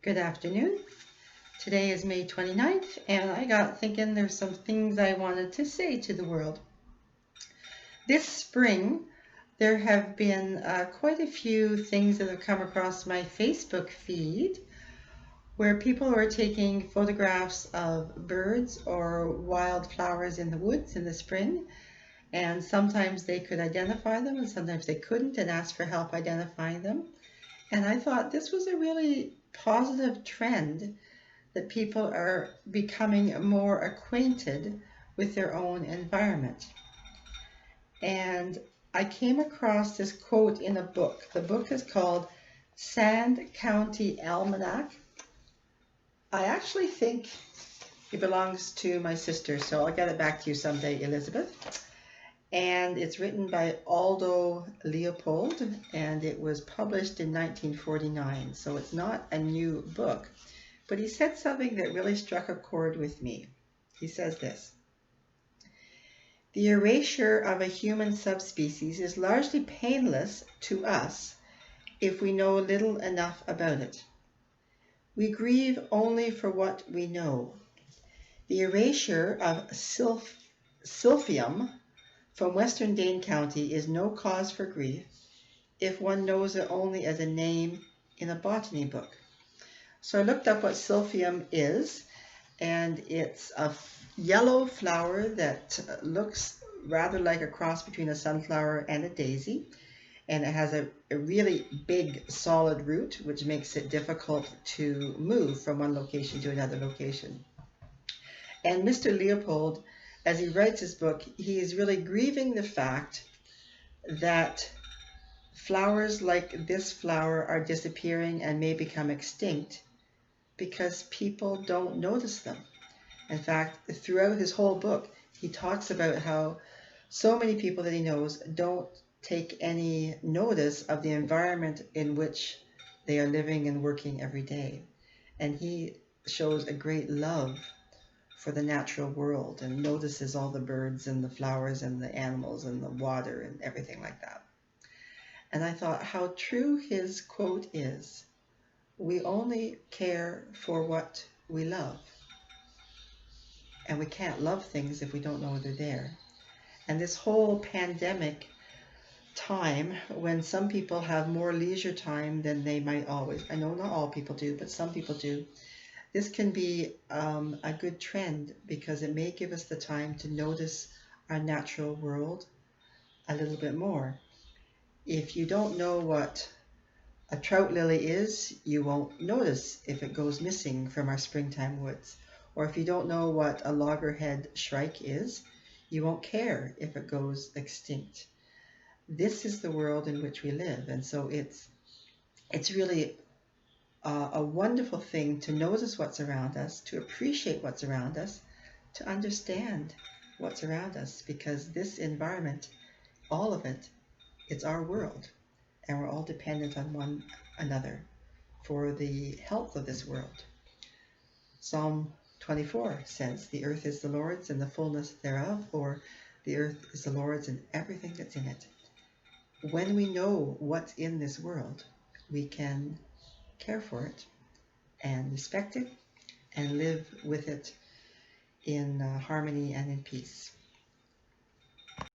Good afternoon. Today is May 29th, and I got thinking there's some things I wanted to say to the world. This spring, there have been quite a few things that have come across my Facebook feed where people are taking photographs of birds or wildflowers in the woods in the spring, and sometimes they could identify them and sometimes they couldn't and ask for help identifying them. And I thought this was a really positive trend that people are becoming more acquainted with their own environment. And I came across this quote in a book. The book is called Sand County Almanac. I actually think it belongs to my sister, so I'll get it back to you someday, Elizabeth. And it's written by Aldo Leopold, and it was published in 1949, so it's not a new book. But he said something that really struck a chord with me. He says this: the erasure of a human subspecies is largely painless to us if we know little enough about it. We grieve only for what we know. The erasure of Silphium from Western Dane County is no cause for grief if one knows it only as a name in a botany book. So I looked up what Silphium is, and it's a yellow flower that looks rather like a cross between a sunflower and a daisy, and it has a really big solid root, which makes it difficult to move from one location to another location. And Mr. Leopold, as he writes his book, he is really grieving the fact that flowers like this flower are disappearing and may become extinct because people don't notice them. In fact, throughout his whole book, he talks about how so many people that he knows don't take any notice of the environment in which they are living and working every day. And he shows a great love for the natural world and notices all the birds and the flowers and the animals and the water and everything like that. And I thought how true his quote is. We only care for what we love. And we can't love things if we don't know they're there. And this whole pandemic time, when some people have more leisure time than they might always, I know not all people do, but some people do, this can be a good trend because it may give us the time to notice our natural world a little bit more. If you don't know what a trout lily is, you won't notice if it goes missing from our springtime woods. Or if you don't know what a loggerhead shrike is, you won't care if it goes extinct. This is the world in which we live, and so it's really a wonderful thing to notice what's around us, to appreciate what's around us, to understand what's around us, because this environment, all of it, it's our world, and we're all dependent on one another for the health of this world. Psalm 24 says, the earth is the Lord's and the fullness thereof, or the earth is the Lord's and everything that's in it. When we know what's in this world, we can care for it and respect it and live with it in harmony and in peace.